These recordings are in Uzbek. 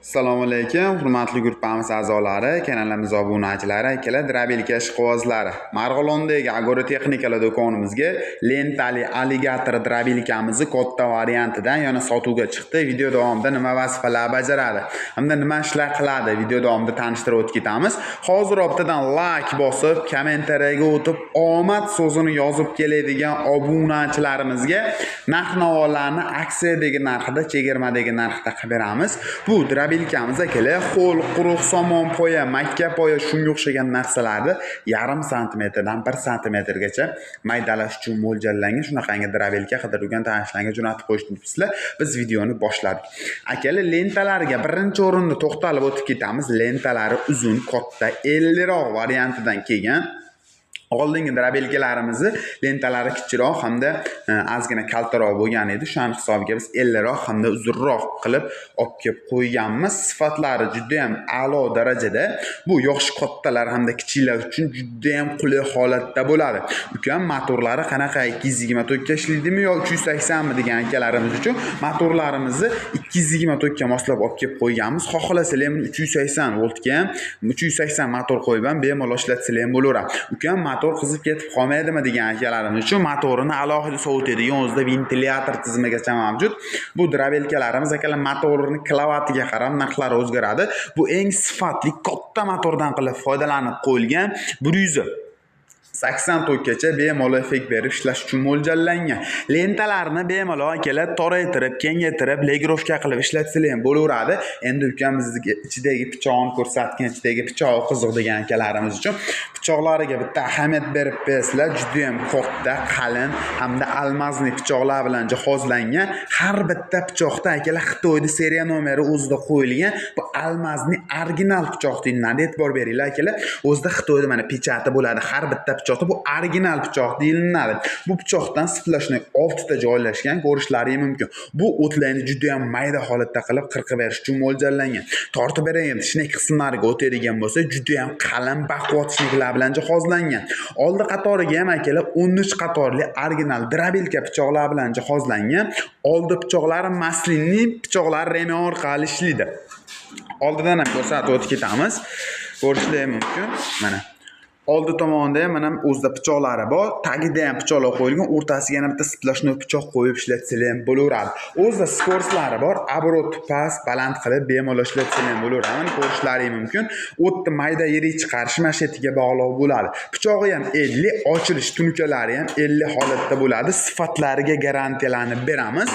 Assalomu alaykum, hurmatli guruhimiz a'zolari, kanalimiz obunachilari, akalar, drabelka ishqibozlari. Marg'ilondagi agrotexnikalar do'konimizga lentali alligator drabelkamizni katta variantidan yana sotuvga chiqdi. Video davomida nima vazifalar bajaradi hamda nima ishlar qiladi video davomida tanishtirib o'tib ketamiz. Hozir optadan like bosib, kommentariyaga o'tib, omad so'zini yozib keladigan obunachilarimizga narx-navolarni aksiyadagi narxida, chegirmadagi narxda qilib beramiz. Bu drabelkamiz akalar qo'l, quruq, somon poya, makka poya shunga o'xshagan narsalarni 0,5 santimetrdan 1 santimetrgacha maydalash uchun mo'ljallangan shunaqangi drabelka qidirgan tanishlarga jo'natib qo'yishibsizlar. Biz videoni boshladik. Akalar, lentalarga birinchi o'rinda to'xtalib o'tib ketamiz. Lentalari uzun, katta, 50roq variantidan kelgan. Oldingi drabelkalarimizni lentalari kichikroq hamda ozgina kaltaroq bo'lgan edi. Shuning hisobiga biz 50roq hamda uzunroq qilib olib kelib qo'yganmiz. Sifatlari juda ham a'lo darajada. Bu yosh kattalar hamda kichiklar uchun juda ham qulay holatda bo'ladi. Ukam motorlari qanaqa 224 ga ishlaydimi yo 380 mi degan akalarimiz uchun motorlarimizni 224 ga moslab olib kelib qo'yganmiz. Xohlasalar ham 380 voltga ham 380 motor qo'yib ham bemalol ishlatsizlar ham bo'laveradi. Ukam motor qizib ketib qolmaydimi degan akalarimiz uchun motorini alohida sovutadigan o'zida ventilyator tizimigacha mavjud. Bu drabelkalarimiz akalar motorini kilovatiga qarab narxlari o'zgaradi. Bu eng sifatli katta motordan qilib foydalanib qo'yilgan 180 tokkacha bemalol effekt berib ishlash uchun mo'ljallangan. Lentalarni bemalol akalar toraytirib, kengaytirib, legirovka qilib ishlatsizlar ham bo'laveradi. Endi ukam bizga ichidagi pichoqni ko'rsatgan, ichidagi pichog'i qiziq degan akalarimiz uchun pichoqlariga bitta ahamiyat berib bersizlar. Juda ham katta, qalin hamda almazli pichoqlar bilan jihozlangan. Har bitta pichoqda akalar Xitoyda seriya nomeri o'zida qo'yilgan. Bu almazli original pichoq deyiladi. E'tibor beringlar akalar. O'zida Xitoyda mana pechati bo'ladi. Har bitta pichoqda bu original pichoq deyiladi. Bu pichoqdan splashnoy 6 ta joylashgan, ko'rishlari mumkin. Bu o'tlarni juda ham mayda holatda qilib qirqib berish uchun mo'ljallangan. Tortib beragan shnek qismlariga o'tadigan bo'lsa, juda ham qalin, baquvvat shneklar bilan jihozlangan. Oldi qatoriga ham akalar 13 qatorli original drabelka pichoqlar bilan jihozlangan. Oldi pichoqlari maslinli pichoqlar rema orqali ishlaydi. Oldidan ham ko'rsatib o'tib ketamiz. Ko'rishlari mumkin. Mana oldi tomonda ham mana o'zida pichoqlari bor, tagida ham pichoqlar qo'yilgan, o'rtasiga yana bitta splashnoy pichoq qo'yib ishlatsizlar ham bo'laveradi. O'zida skorslari bor, obrot past, baland qilib bemalol ishlatsizlar ham bo'laveradi. Mana ko'rishlari mumkin. O'tni mayda yirik chiqarish mashetiga bog'liq bo'ladi. Pichog'i ham 50, ochilish tunukalari ham 50 holatda bo'ladi. Sifatlariga garantiyalarni beramiz.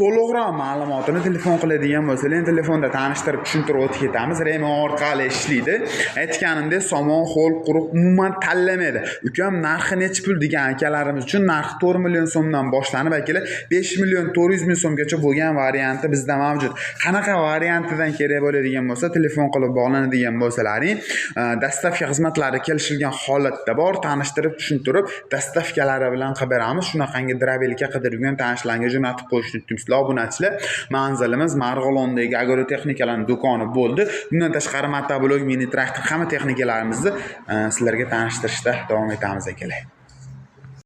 To'liqroq ma'lumotini telefon qiladigan bo'lsangiz, telefonda tanishtirib tushuntirib o'tib ketamiz. Rema orqali ishlaydi. Aytganimdek, somon, ho'l, quruq umuman tanlamaydi. Ukam narxi necha pul degan akalarimiz uchun narxi 4 million so'mdan boshlanib akalar 5 million 400 ming so'mgacha bo'lgan varianti bizda mavjud. Qanaqa variantidan kerak bo'ladigan bo'lsa, telefon qilib bog'lanadigan bo'lsalaring, dastavka xizmatlari kelishilgan holatda bor, tanishtirib, tushuntirib, dastavkalari bilan qilib beramiz. Shunaqangi drabelka qidirgan tanishlarga jo'natib qo'yishni unutmaysiz. Obunachilar, manzilimiz Marg'ilondagi agrotexnikalar do'koni bo'ldi. Bundan tashqari motoblok, mini traktor hamma texnikalarimizni sizlarga tanishtirishda davom etamiz akalar.